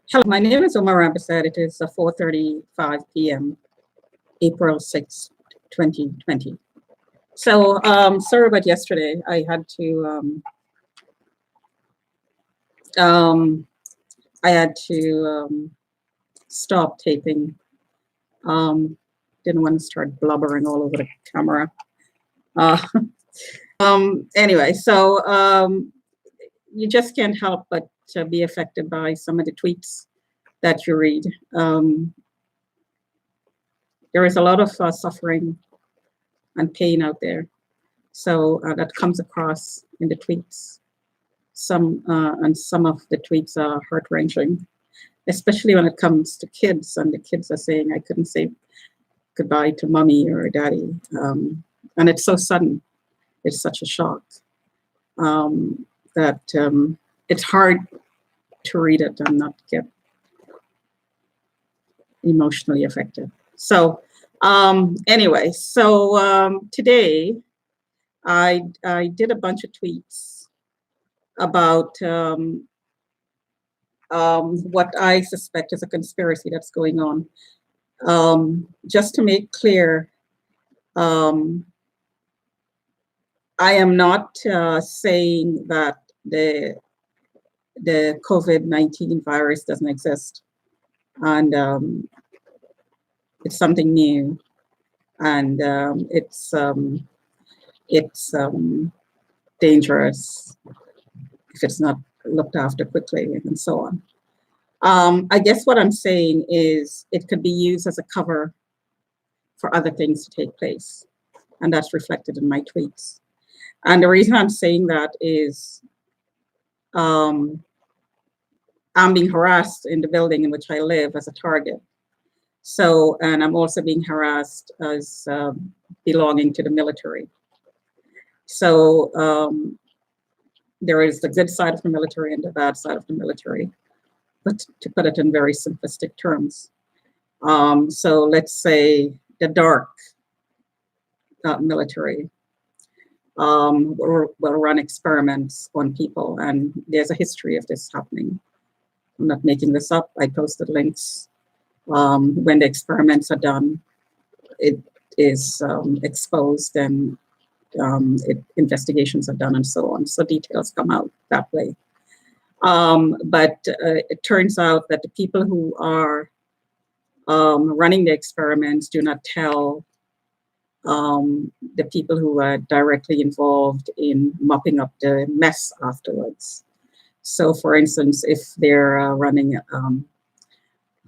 Hello, my name is Omma Rampersad. It is 4:35 p.m., April 6th, 2020. So, sorry about yesterday. Um, I had to stop taping. Um, didn't want to start blubbering all over the camera. Uh, anyway, so you just can't help but be affected by some of the tweets that you read. There is a lot of suffering and pain out there. So that comes across in the tweets. Some of the tweets are heart-wrenching, especially when it comes to kids, and the kids are saying, "I couldn't say goodbye to mommy or daddy," and it's so sudden. It's such a shock that it's hard to read it and not get emotionally affected. So anyway, so today I did a bunch of tweets about what I suspect is a conspiracy that's going on. Just to make clear, I am not saying that the COVID-19 virus doesn't exist, and it's something new, and it's dangerous if it's not looked after quickly, and so on. I guess what I'm saying is it could be used as a cover for other things to take place, and that's reflected in my tweets. And the reason I'm saying that is I'm being harassed in the building in which I live as a target. So, and I'm also being harassed as belonging to the military. So there is the good side of the military and the bad side of the military, but to put it in very simplistic terms. So let's say the dark military will run experiments on people, and there's a history of this happening. I'm not making this up. I posted links. When the experiments are done, it is exposed, and investigations are done, and so on. So details come out that way. But it turns out that the people who are running the experiments do not tell the people who are directly involved in mopping up the mess afterwards. So for instance, if they're running,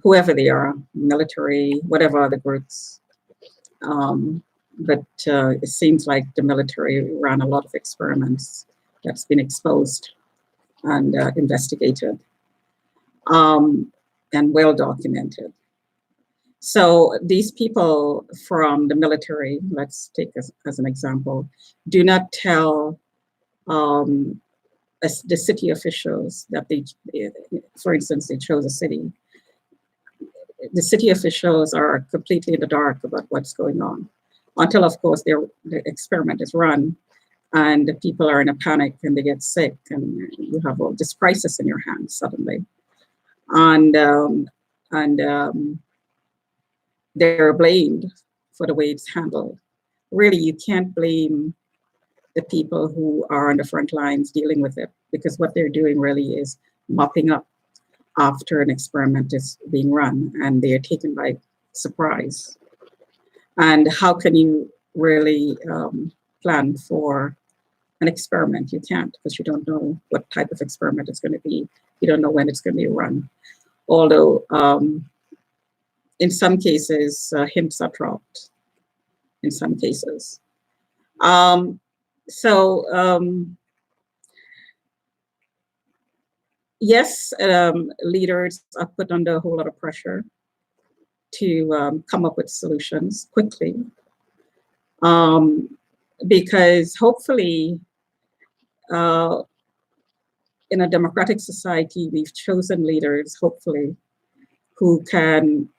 whoever they are, military, whatever other groups, but it seems like the military ran a lot of experiments that's been exposed and investigated and well documented. So these people from the military, let's take as an example, do not tell the city officials that they, for instance, they chose a city. The city officials are completely in the dark about what's going on, until, of course, the experiment is run and the people are in a panic and they get sick, and you have all this crisis in your hands suddenly. And they're blamed for the way it's handled. Really, you can't blame the people who are on the front lines dealing with it, because what they're doing really is mopping up after an experiment is being run, and they are taken by surprise. And how can you really plan for an experiment? You can't, because you don't know what type of experiment it's going to be. You don't know when it's going to be run. Although in some cases, hints are dropped, in some cases. Yes, leaders are put under a whole lot of pressure to come up with solutions quickly, because hopefully in a democratic society, we've chosen leaders, hopefully, who can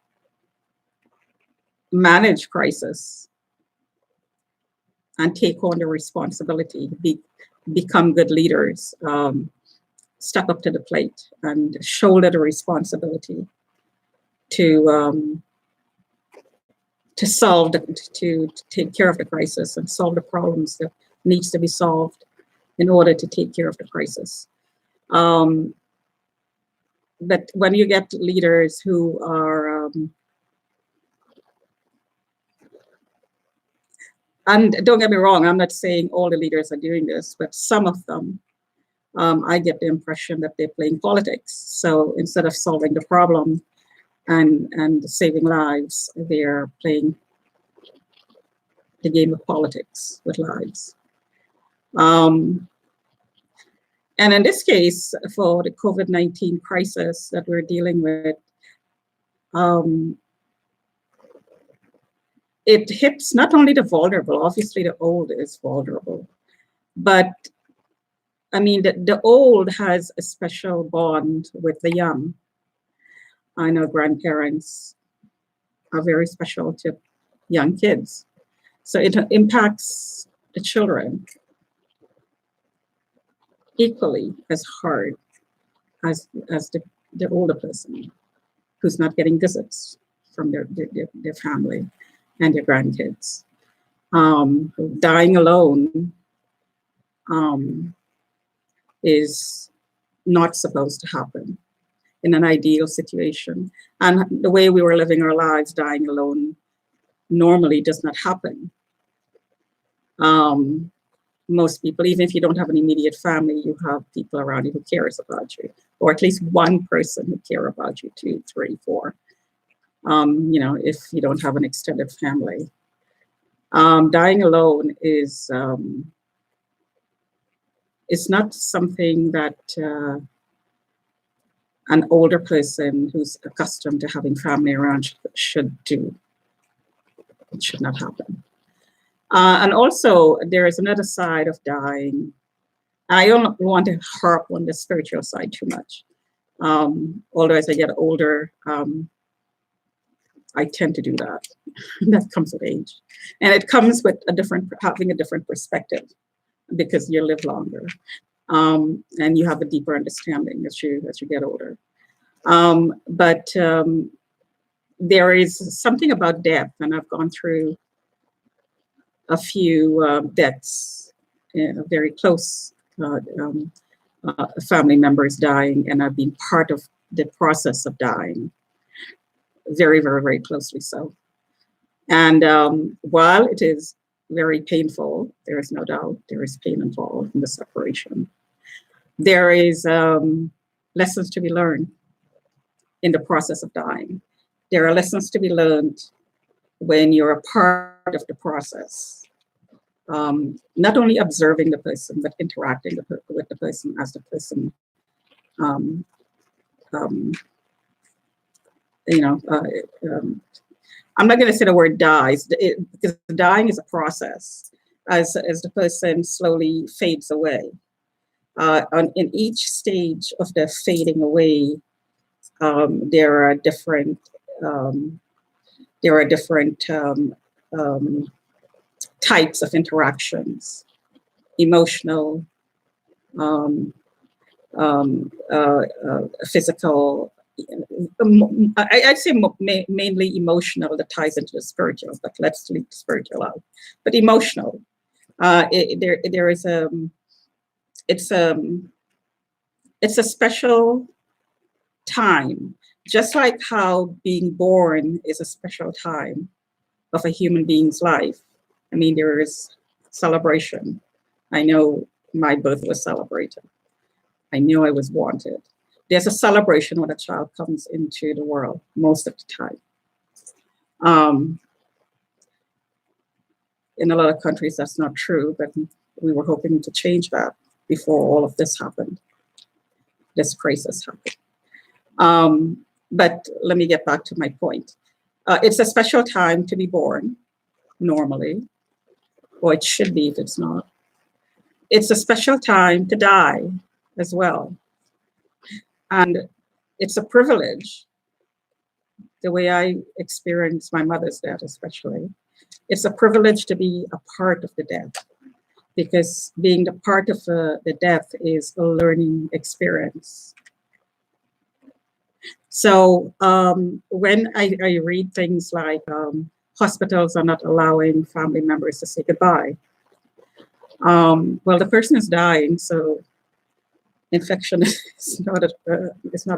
manage crisis and take on the responsibility, become good leaders. step up to the plate and shoulder the responsibility to solve to take care of the crisis and solve the problems that needs to be solved in order to take care of the crisis. But when you get leaders who are, and don't get me wrong, I'm not saying all the leaders are doing this, but some of them, I get the impression that they're playing politics. So instead of solving the problem and saving lives, they're playing the game of politics with lives. And in this case, for the COVID-19 crisis that we're dealing with, it hits not only the vulnerable, obviously the old is vulnerable, but I mean, the old has a special bond with the young. I know grandparents are very special to young kids. So it impacts the children equally as hard as the older person who's not getting visits from their family and their grandkids. Dying alone is not supposed to happen in an ideal situation. And the way we were living our lives, dying alone normally does not happen. Most people, even if you don't have an immediate family, you have people around you who cares about you, or at least one person who care about you, 2, 3, 4. If you don't have an extended family. Dying alone is not something that an older person who's accustomed to having family around should do. It should not happen. And also, there is another side of dying. I don't want to harp on the spiritual side too much. Although as I get older, I tend to do that. That comes with age. And it comes with having a different perspective because you live longer. And you have a deeper understanding as you get older. But there is something about death, and I've gone through a few deaths, very close family members dying, and I've been part of the process of dying, very, very, very closely so. And while it is very painful, there is no doubt there is pain involved in the separation. There is lessons to be learned in the process of dying. There are lessons to be learned when you're a part of the process. Not only observing the person, but interacting with the person as the person, I'm not going to say the word dies, because dying is a process as the person slowly fades away. In each stage of the fading away, there are different types of interactions, emotional, physical. I'd say mainly emotional that ties into the spiritual, but let's leave the spiritual out. But emotional, there is it's a special time, just like how being born is a special time of a human being's life. I mean, there is celebration. I know my birth was celebrated. I knew I was wanted. There's a celebration when a child comes into the world, most of the time. In a lot of countries, that's not true, but we were hoping to change that before all of this happened, this crisis happened. But let me get back to my point. It's a special time to be born, normally, or it should be if it's not. It's a special time to die as well. And it's a privilege, the way I experienced my mother's death especially. It's a privilege to be a part of the death. because being the part of the death is a learning experience. So when I read things like hospitals are not allowing family members to say goodbye, well, the person is dying, so infection is not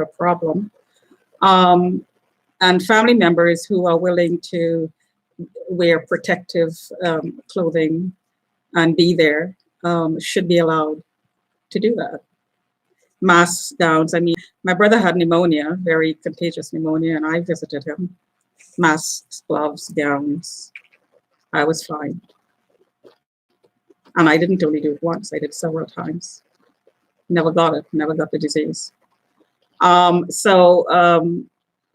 a problem. And family members who are willing to wear protective clothing and be there should be allowed to do that. Masks, gowns. I mean, my brother had pneumonia, very contagious pneumonia, and I visited him. Masks, gloves, gowns. I was fine. And I didn't only do it once, I did several times. Never got it, never got the disease.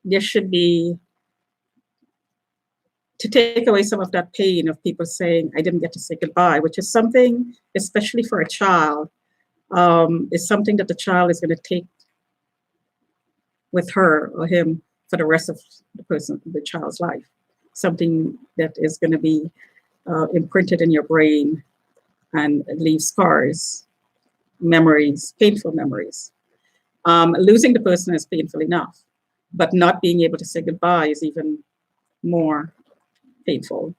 There should be, to take away some of that pain of people saying, I didn't get to say goodbye, which is something, especially for a child, is something that the child is going to take with her or him for the rest of the child's life. Something that is going to be imprinted in your brain and leave scars, memories, painful memories. Losing the person is painful enough, but not being able to say goodbye is even more painful.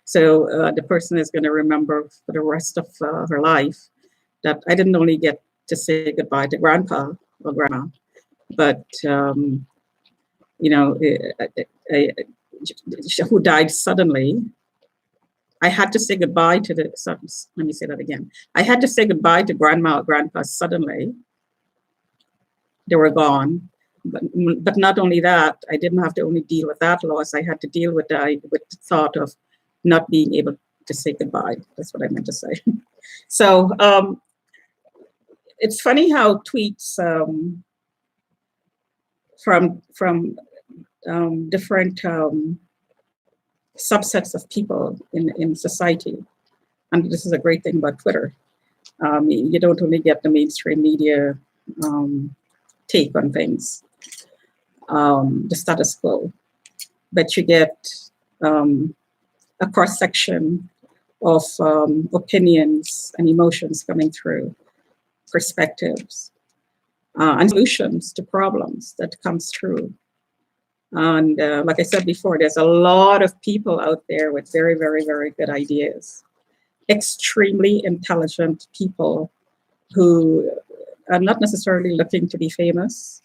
So the person is going to remember for the rest of her life that I didn't only get to say goodbye to grandpa or grandma, but who died suddenly. I had to say goodbye to let me say that again. I had to say goodbye to grandma or grandpa suddenly. They were gone. But not only that, I didn't have to only deal with that loss. I had to deal with the thought of not being able to say goodbye. That's what I meant to say. So it's funny how tweets from different subsets of people in society, and this is a great thing about Twitter. You don't only get the mainstream media take on things, the status quo, but you get a cross-section of opinions and emotions coming through, perspectives, and solutions to problems that comes through. And like I said before, there's a lot of people out there with very, very, very good ideas, extremely intelligent people who are not necessarily looking to be famous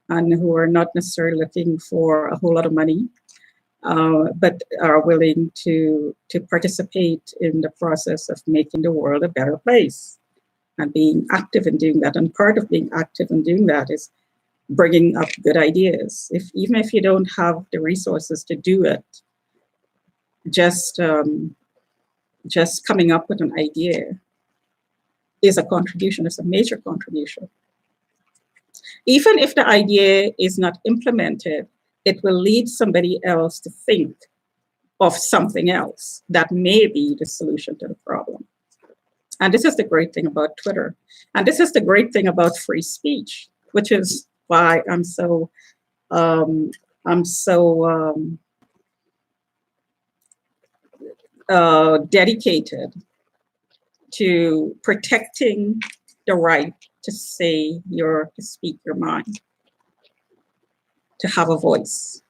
and who are not necessarily looking for a whole lot of money, but are willing to participate in the process of making the world a better place and being active in doing that. And part of being active in doing that is bringing up good ideas. Even if you don't have the resources to do it, just coming up with an idea is a contribution. It's a major contribution. Even if the idea is not implemented, it will lead somebody else to think of something else that may be the solution to the problem. And this is the great thing about Twitter. And this is the great thing about free speech, which is why I'm so dedicated to protecting the right to speak your mind, to have a voice.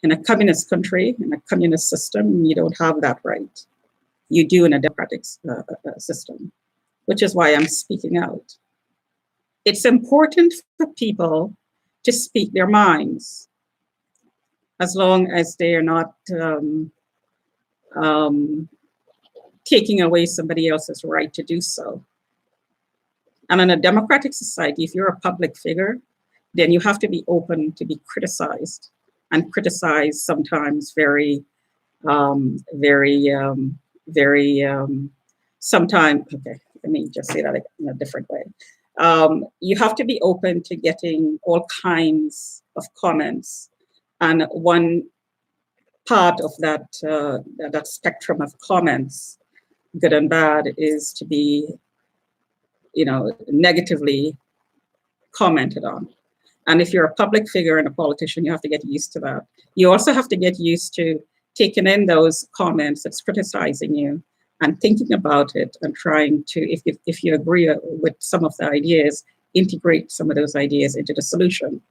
In a communist country, in a communist system, you don't have that right. You do in a democratic system, which is why I'm speaking out. It's important for people to speak their minds, as long as they are not taking away somebody else's right to do so. And in a democratic society, if you're a public figure, then you have to be open to be criticized, and criticized sometimes sometimes, okay, let me just say that in a different way. You have to be open to getting all kinds of comments. And one part of that spectrum of comments, good and bad, is to be, negatively commented on. And if you're a public figure and a politician, you have to get used to that. You also have to get used to taking in those comments that's criticizing you and thinking about it and trying to, if you agree with some of the ideas, integrate some of those ideas into the solution.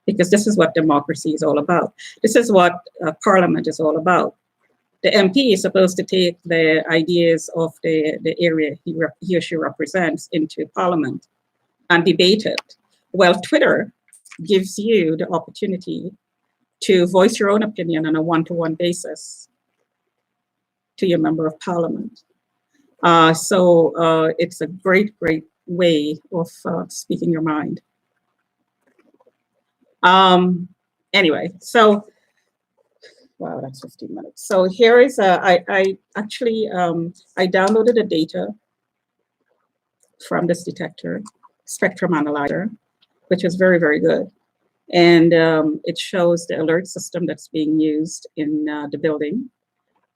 Because this is what democracy is all about. This is what parliament is all about. The MP is supposed to take the ideas of the area he or she represents into parliament and debate it. Well, Twitter gives you the opportunity to voice your own opinion on a one-to-one basis to your member of parliament. So it's a great way of speaking your mind. Anyway, so, wow, that's 15 minutes. So here is, I actually, I downloaded the data from this detector, spectrum analyzer, which is very good. And it shows the alert system that's being used in the building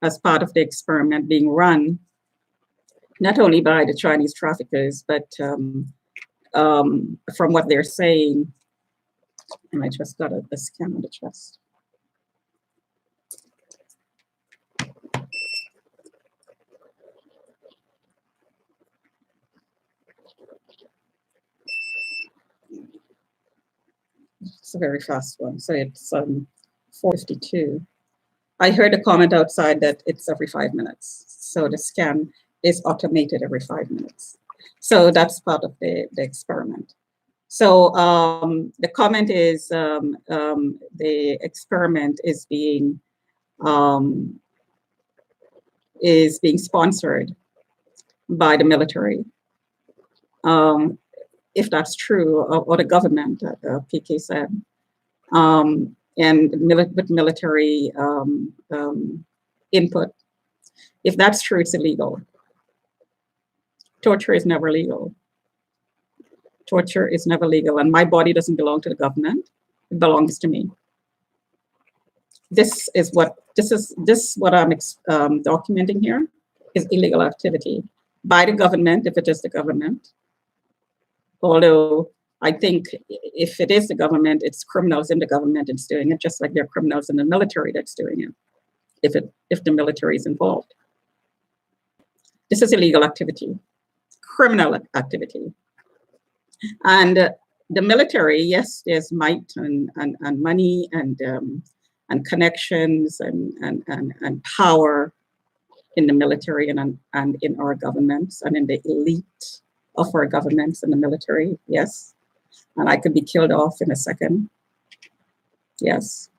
as part of the experiment being run, not only by the Chinese traffickers, but from what they're saying, and I just got a scan on the chest. It's a very fast one. So it's 4:52. I heard a comment outside that it's every 5 minutes. So the scan is automated every 5 minutes. So that's part of the experiment. So the comment is the experiment is being sponsored by the military. If that's true, or the government, PK said, and with military input. If that's true, it's illegal. Torture is never legal. Torture is never legal, and my body doesn't belong to the government. It belongs to me. This is what I'm documenting here is illegal activity by the government, if it is the government. Although I think if it is the government, it's criminals in the government that's doing it, just like there are criminals in the military that's doing it, if the military is involved. This is illegal activity, criminal activity. And the military, yes, there's might and money and connections and power in the military and in our governments and in the elite of our governments and the military, yes. And I could be killed off in a second, yes.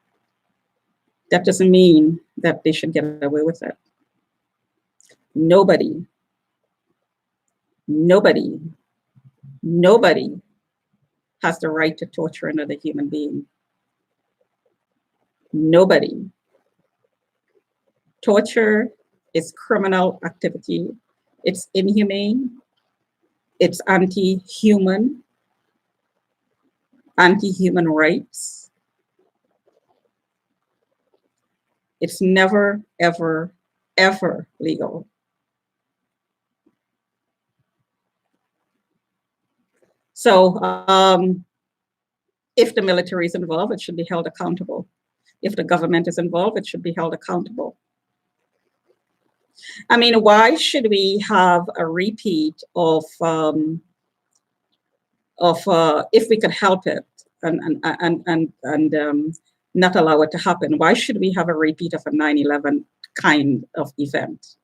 That doesn't mean that they should get away with it. Nobody has the right to torture another human being. Nobody. Torture is criminal activity. It's inhumane. It's anti-human rights. It's never, ever, ever legal. So if the military is involved, it should be held accountable. If the government is involved, it should be held accountable. I mean, why should we have a repeat of if we could help it and not allow it to happen? Why should we have a repeat of a 9/11 kind of event?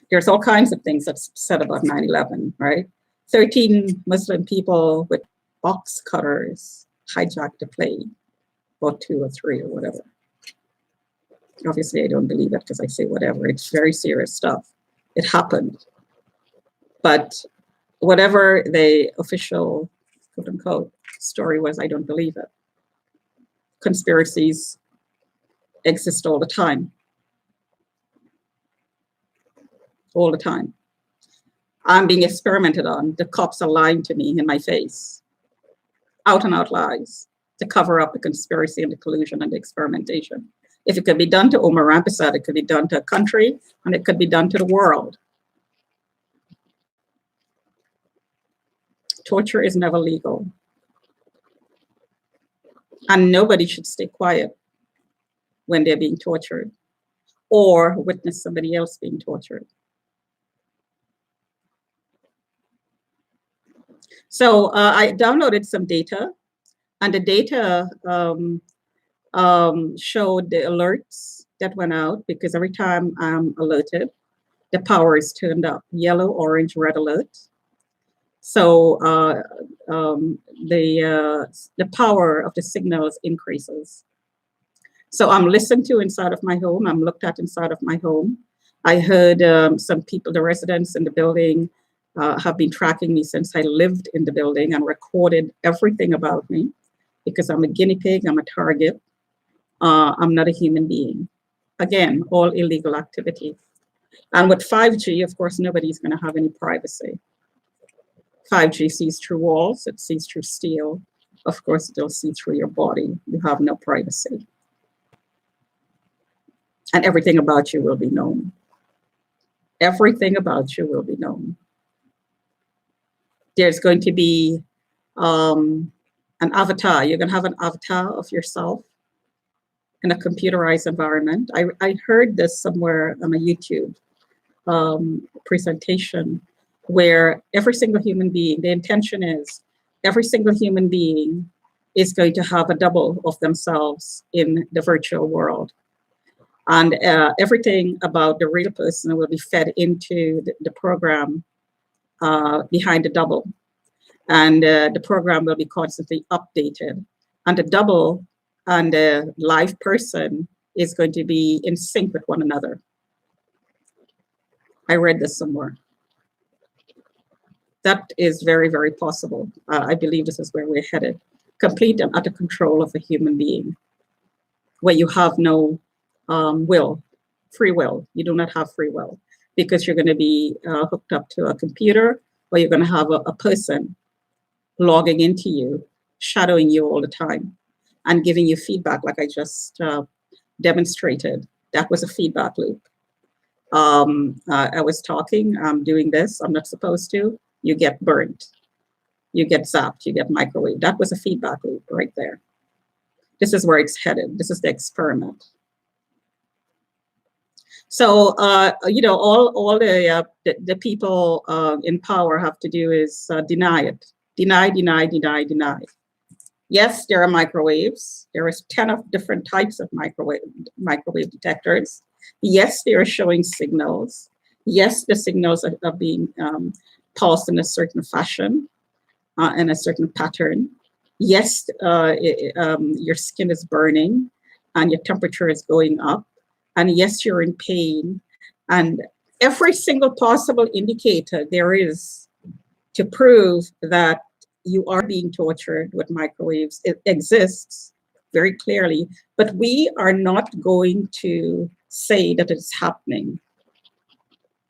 There's all kinds of things that's said about 9/11, right? 13 Muslim people with box cutters hijacked the plane, or 2 or 3 or whatever. Obviously, I don't believe it because I say whatever. It's very serious stuff. It happened. But whatever the official, quote unquote, story was, I don't believe it. Conspiracies exist all the time. All the time. I'm being experimented on. The cops are lying to me in my face. Out and out lies to cover up the conspiracy and the collusion and the experimentation. If it could be done to Omma Rampersad, it could be done to a country, and it could be done to the world. Torture is never legal. And nobody should stay quiet when they're being tortured or witness somebody else being tortured. So I downloaded some data, and the data showed the alerts that went out, because every time I'm alerted, the power is turned up, yellow, orange, red alert. So the power of the signals increases. So I'm listened to inside of my home. I'm looked at inside of my home. I heard some people, the residents in the building, have been tracking me since I lived in the building and recorded everything about me, because I'm a guinea pig, I'm a target. I'm not a human being. Again, all illegal activity. And with 5G, of course, nobody's going to have any privacy. 5G sees through walls, it sees through steel. Of course, it'll see through your body. You have no privacy. And everything about you will be known. Everything about you will be known. There's going to be an avatar. You're going to have an avatar of yourself in a computerized environment. I heard this somewhere on a YouTube presentation, where every single human being, the intention is every single human being is going to have a double of themselves in the virtual world. And everything about the real person will be fed into the program behind the double. And the program will be constantly updated. And the double and the live person is going to be in sync with one another. I read this somewhere. That is very, very possible. I believe this is where we're headed. Complete and utter control of a human being, where you have no free will. You do not have free will, because you're going to be hooked up to a computer, or you're going to have a person logging into you, shadowing you all the time, and giving you feedback, like I just demonstrated. That was a feedback loop. I was talking, I'm doing this, I'm not supposed to. You get burnt, you get zapped, you get microwaved. That was a feedback loop right there. This is where it's headed. This is the experiment. So, all the people in power have to do is deny it. Deny, deny, deny, deny. Yes, there are microwaves. There is 10 of different types of microwave detectors. Yes, they are showing signals. Yes, the signals are being pulsed in a certain fashion, in a certain pattern. Yes, your skin is burning and your temperature is going up. And yes, you're in pain. And every single possible indicator there is to prove that you are being tortured with microwaves, it exists very clearly. But we are not going to say that it's happening.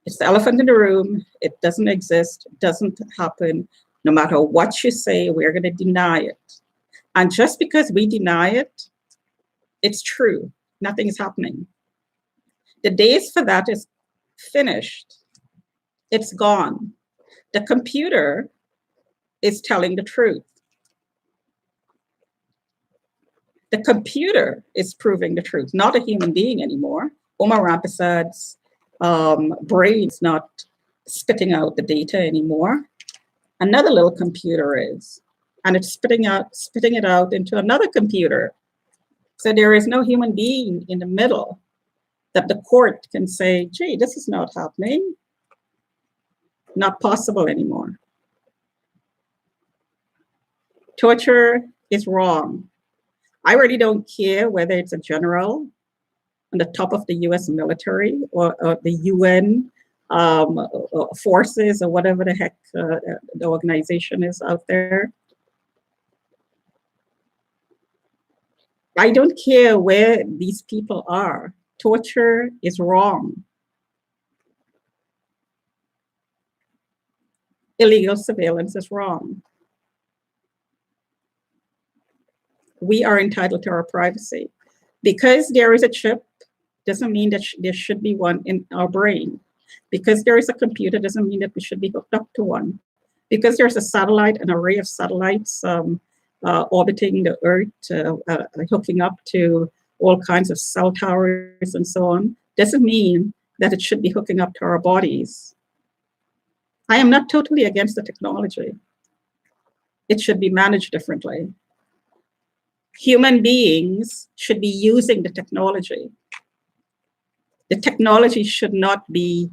It's the elephant in the room. It doesn't exist. It doesn't happen. No matter what you say, we're going to deny it. And just because we deny it, it's true. Nothing is happening. The days for that is finished. It's gone. The computer is telling the truth. The computer is proving the truth, not a human being anymore. Omma Rampersad's brain is not spitting out the data anymore. Another little computer is, and it's spitting it out into another computer. So there is no human being in the middle that the court can say, gee, this is not happening. Not possible anymore. Torture is wrong. I really don't care whether it's a general on the top of the US military or the UN forces or whatever the heck the organization is out there. I don't care where these people are. Torture is wrong. Illegal surveillance is wrong. We are entitled to our privacy. Because there is a chip doesn't mean that there should be one in our brain. Because there is a computer doesn't mean that we should be hooked up to one. Because there's a satellite, an array of satellites orbiting the Earth, hooking up to all kinds of cell towers and so on, doesn't mean that it should be hooking up to our bodies. I am not totally against the technology. It should be managed differently. Human beings should be using the technology. The technology should not be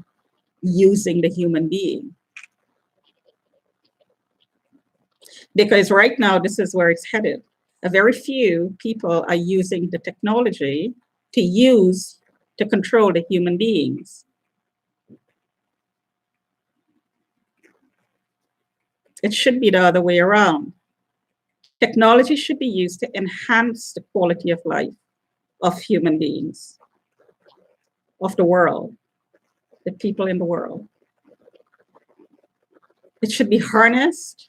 using the human being. Because right now, this is where it's headed. A very few people are using the technology to control the human beings. It should be the other way around. Technology should be used to enhance the quality of life of human beings, of the world, the people in the world. It should be harnessed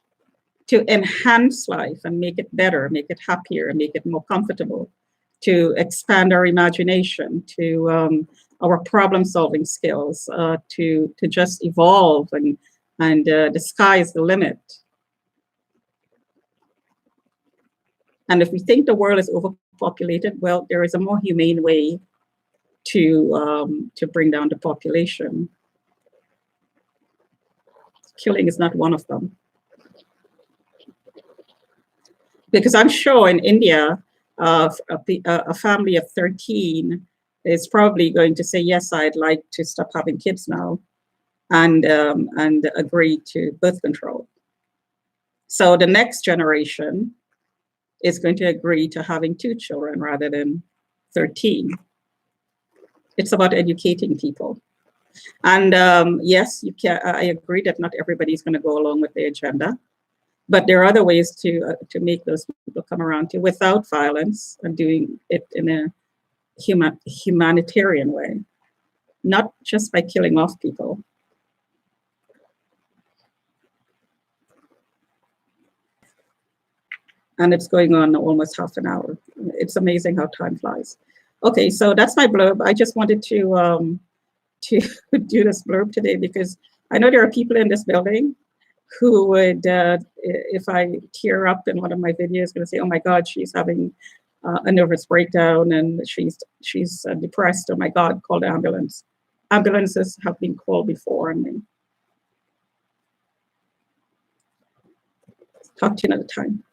to enhance life and make it better, make it happier, make it more comfortable, to expand our imagination, to our problem-solving skills, to just evolve, and the sky is the limit. And if we think the world is overpopulated, well, there is a more humane way to bring down the population. Killing is not one of them. Because I'm sure in India, a family of 13 is probably going to say, yes, I'd like to stop having kids now, and agree to birth control. So the next generation is going to agree to having 2 children rather than 13. It's about educating people. And yes, I agree that not everybody's going to go along with the agenda, but there are other ways to make those people come around to without violence, and doing it in a humanitarian way, not just by killing off people. And it's going on almost half an hour. It's amazing how time flies. Okay, so that's my blurb. I just wanted to do this blurb today because I know there are people in this building who would, if I tear up in one of my videos, going to say, "Oh my God, she's having a nervous breakdown and she's depressed. Oh my God, call the ambulance." Ambulances have been called before on me. Talk to you another time.